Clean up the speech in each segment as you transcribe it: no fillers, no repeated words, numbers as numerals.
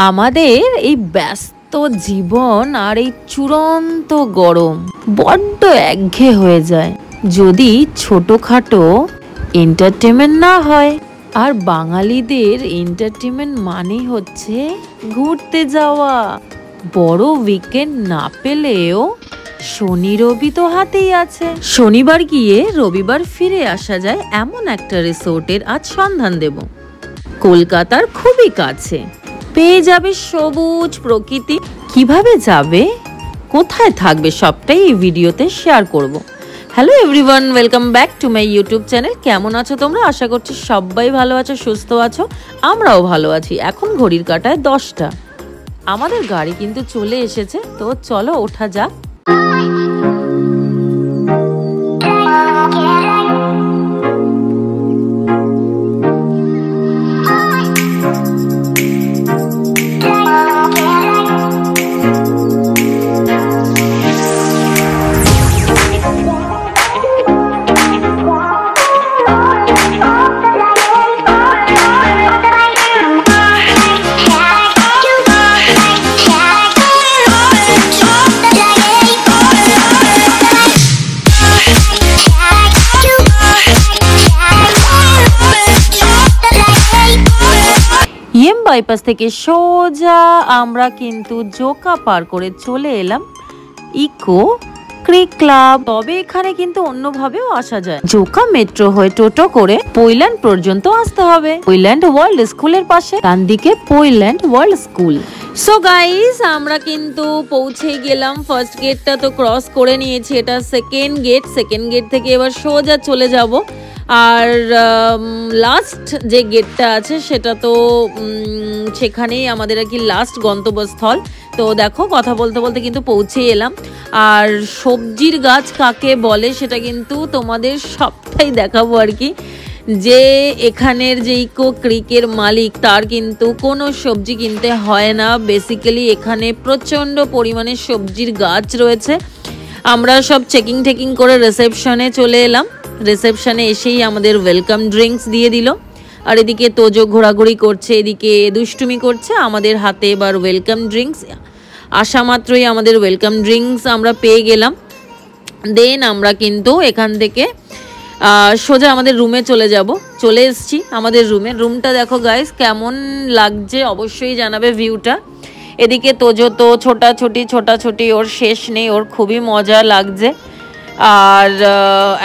আমাদের এই ব্যস্ত জীবন আর এই চূড়ান্ত গরম বড্ড একঘেয়ে হয়ে যায় যদি ছোটখাটো এন্টারটেনমেন্ট না হয়। আর বাঙালিদের এন্টারটেনমেন্ট মানে হচ্ছে ঘুরতে যাওয়া। বড় উইকেন্ড না পেলেও শনি রবি তো হাতেই আছে। শনিবার গিয়ে রবিবার ফিরে আসা যায় এমন একটা রিসোর্টের আজ সন্ধান দেব। কলকাতার খুবই কাছে, পেয়ে যাবে সবুজ প্রকৃতি। কিভাবে যাবে, কোথায় থাকবে, সবটাই এই ভিডিওতে শেয়ার করব। Hello everyone, welcome back to my YouTube channel. কেমন আছো তোমরা? আশা করছি সবাই ভালো আছো, সুস্থ আছো। আমরাও ভালো আছি। এখন ঘড়ির কাঁটায় 10টা। আমাদের গাড়ি কিন্তু চলে এসেছে, তো চলো ওঠা যাক। বাইপাস থেকে সোজা আমরা কিন্তু জোকা পার করে চলে এলাম ইকো ক্রিক ক্লাব। তবে এখানে কিন্তু অন্যভাবেও আসা যায়। জোকা মেট্রো হয়ে টোটো করে পৈল্যান্ড পর্যন্ত আসতে হবে। পৈল্যান্ড ওয়ার্ল্ড স্কুলের পাশে ডান দিকে পৈল্যান্ড ওয়ার্ল্ড স্কুল। সো গাইস, আমরা কিন্তু পৌঁছে গেলাম। ফার্স্ট গেটটা তো ক্রস করে নিয়েছি, এটা সেকেন্ড গেট। সেকেন্ড গেট থেকে এবার সোজা চলে যাব। আর লাস্ট যে গেটটা আছে সেটা তো সেখানেই আমাদের আর কি লাস্ট গন্তব্যস্থল। তো দেখো, কথা বলতে বলতে কিন্তু পৌঁছে এলাম। আর সবজির গাছ কাকে বলে সেটা কিন্তু তোমাদের সবটাই দেখাবো আর কি। যে এখানের যে ইকো ক্রিকের মালিক, তার কিন্তু কোনো সবজি কিনতে হয় না। বেসিক্যালি এখানে প্রচণ্ড পরিমাণে সবজির গাছ রয়েছে। আমরা সব চেকিং করে রিসেপশনে চলে এলাম। রিসেপশনে এসেই আমাদের ওয়েলকাম ড্রিঙ্কস দিয়ে দিল। আর এদিকে তোজো ঘোরাঘুরি করছে, এদিকে দুষ্টুমি করছে। আমাদের হাতে এবার ওয়েলকাম ড্রিঙ্কস। আসা মাত্রই আমাদের ওয়েলকাম ড্রিঙ্কস আমরা পেয়ে গেলাম। দেন আমরা কিন্তু এখান থেকে সোজা আমাদের রুমে চলে এসছি আমাদের রুমে। রুমটা দেখো গাইস, কেমন লাগছে অবশ্যই জানাবে ভিউটা। এদিকে তোজো তো ছোটাছুটি ওর শেষ নেই, ওর খুবই মজা লাগছে। আর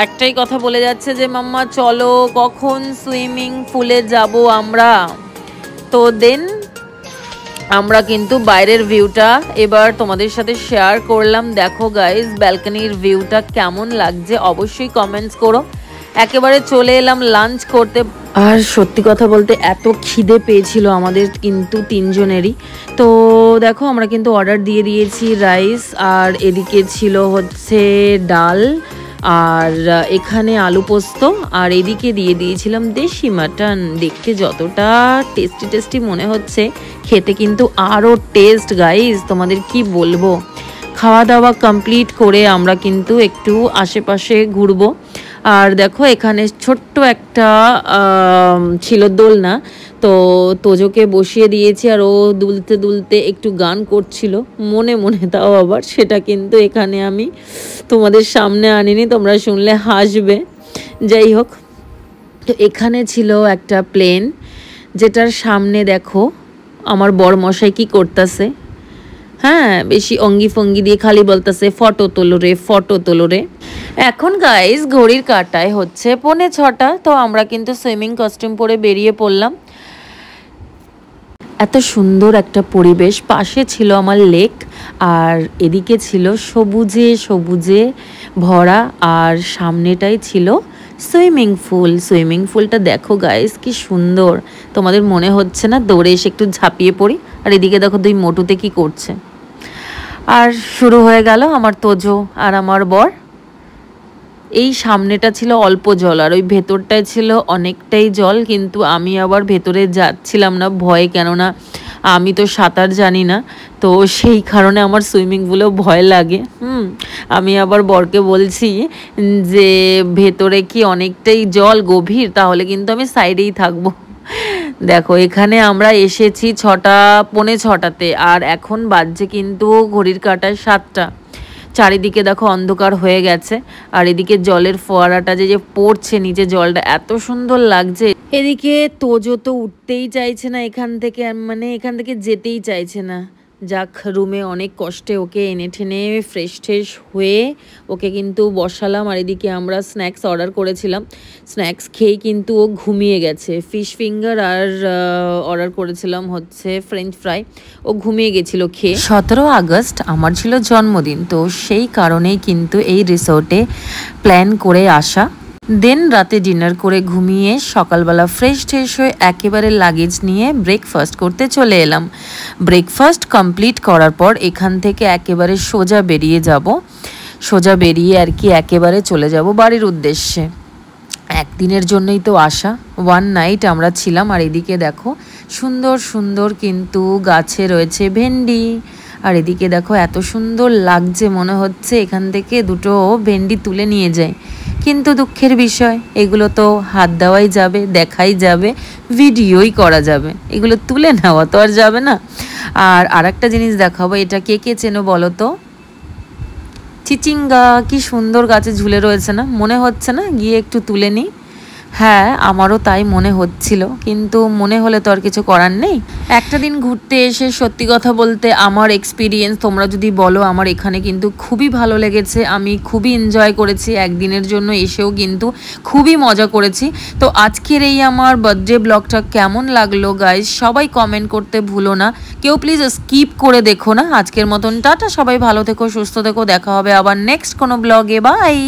একটাই কথা বলে যাচ্ছে যে মাম্মা চলো, কখন সুইমিং পুলে যাব আমরা। তো দেন আমরা কিন্তু বাইরের ভিউটা এবার তোমাদের সাথে শেয়ার করলাম। দেখো গাইস, ব্যালকনির ভিউটা কেমন লাগছে অবশ্যই কমেন্টস করো। একেবারে চলে এলাম লাঞ্চ করতে। আর সত্যি কথা বলতে এত খিদে পেয়েছিল আমাদের কিন্তু তিনজনেরই। তো দেখো, আমরা কিন্তু অর্ডার দিয়ে দিয়েছি রাইস, আর এদিকে ছিল হচ্ছে ডাল, আর এখানে আলু পোস্ত, আর এদিকে দিয়ে দিয়েছিলাম দেশি মাটন। দেখতে যতটা টেস্টি মনে হচ্ছে, খেতে কিন্তু আরও টেস্ট গাইস, তোমাদের কি বলবো। খাওয়া দাওয়া কমপ্লিট করে আমরা কিন্তু একটু আশেপাশে ঘুরবো। আর দেখো, এখানে ছোট্ট একটা ছিল দোলনা, তো তোজোকে বসিয়ে দিয়েছি। আর ও দুলতে একটু গান করছিল মনে মনে। তাও আবার সেটা কিন্তু এখানে আমি তোমাদের সামনে আনিনি, তোমরা শুনলে হাসবে। যাই হোক, তো এখানে ছিল একটা প্লেন, যেটার সামনে দেখো আমার বরমশাই কি করতেছে। হ্যাঁ, বেশি অঙ্গি ফঙ্গি দিয়ে খালি বলতেছে ফটো তোলো রে। এখন গাইস ঘড়ির কাঁটায় হচ্ছে 5:45। তো আমরা কিন্তু সুইমিং কস্টিউম পরে বেরিয়ে পড়লাম। এত সুন্দর একটা পরিবেশ, পাশে ছিল আমার লেক, আর এদিকে ছিল সবুজে ভরা, আর সামনেটাই ছিল সুইমিং পুলটা দেখো গাইস কি সুন্দর। তোমাদের মনে হচ্ছে না দৌড়ে এসে একটু ঝাঁপিয়ে পড়ি? আর এদিকে দেখো দুই মোটুতে কি করছে। আর শুরু হয়ে গেল আমার তোজো আর আমার বর। এই সামনেটা ছিল অল্প জল, আর ওই ভেতরটায় ছিল অনেকটাই জল। কিন্তু আমি আবার ভেতরে যাচ্ছিলাম না ভয়ে, কেননা আমি তো সাঁতার জানি না, তো সেই কারণে আমার সুইমিং পুলেও ভয় লাগে। আমি আবার বরকে বলছি যে ভেতরে কি অনেকটাই জল গভীর, তাহলে কিন্তু আমি সাইডেই থাকবো। দেখো এখানে আমরা এসেছি 6:45-তে, আর এখন বাজছে কিন্তু ঘড়ির কাঁটায় 7টা। চারিদিকে দেখো অন্ধকার হয়ে গেছে, আর এদিকে জলের ফোয়ারাটা যে পড়ছে নিচে, জলটা এত সুন্দর লাগছে। এদিকে তোজো তো উঠতেই চাইছে না এখান থেকে, মানে এখান থেকে যেতেই চাইছে না। যাক, রুমে অনেক কষ্টে ওকে এনে ঠেনে ফ্রেশ ট্রেশ হয়ে ওকে কিন্তু বসালাম। আর এদিকে আমরা স্ন্যাক্স অর্ডার করেছিলাম, স্ন্যাক্স খেয়েই কিন্তু ও ঘুমিয়ে গেছে। ফিশ ফিঙ্গার আর অর্ডার করেছিলাম হচ্ছে ফ্রেঞ্চ ফ্রাই, ও ঘুমিয়ে গেছিলো খেয়ে। 17 আগস্ট আমার ছিল জন্মদিন, তো সেই কারণেই কিন্তু এই রিসোর্টে প্ল্যান করে আসা। দেন রাতে ডিনার করে ঘুমিয়ে সকালবেলা ফ্রেশ ট্রেশ হয়ে একেবারে লাগেজ নিয়ে ব্রেকফাস্ট করতে চলে এলাম। ব্রেকফাস্ট কমপ্লিট করার পর এখান থেকে একেবারে সোজা বেরিয়ে আর কি একেবারে চলে যাব বাড়ির উদ্দেশ্যে। একদিনের জন্যই তো আসা, 1 নাইট আমরা ছিলাম। আর এদিকে দেখো সুন্দর সুন্দর কিন্তু গাছে রয়েছে ভেন্ডি, আর এদিকে দেখো এত সুন্দর লাগছে, মনে হচ্ছে এখান থেকে দুটো ভেন্ডি তুলে নিয়ে যায়। কিন্তু দুঃখের বিষয়, এগুলো তো হাত দেওয়াই যাবে, দেখাই যাবে, ভিডিওই করা যাবে, এগুলো তুলে নেওয়া তো আর যাবে না। আর আরেকটা জিনিস দেখাবো, এটা কে কে চেনো বলো তো? চিচিঙ্গা কি সুন্দর গাছে ঝুলে রয়েছে না? মনে হচ্ছে না গিয়ে একটু তুলে নিই? হ্যাঁ, আমারও তাই মনে হচ্ছিল, কিন্তু মনে হলে তো আর কিছু করার নেই। একটা দিন ঘুরতে এসে সত্যি কথা বলতে আমার এক্সপিরিয়েন্স তোমরা যদি বলো, আমার এখানে কিন্তু খুবই ভালো লেগেছে, আমি খুবই এনজয় করেছি। একদিনের জন্য এসেও কিন্তু খুবই মজা করেছি। তো আজকের এই আমার বার্থডে ব্লগটা কেমন লাগলো গাইজ, সবাই কমেন্ট করতে ভুলো না, কেউ প্লিজ স্কিপ করে দেখো না। আজকের মতন টাটা, সবাই ভালো থেকো, সুস্থ থেকো, দেখা হবে আবার নেক্সট কোনো ব্লগে, বাই।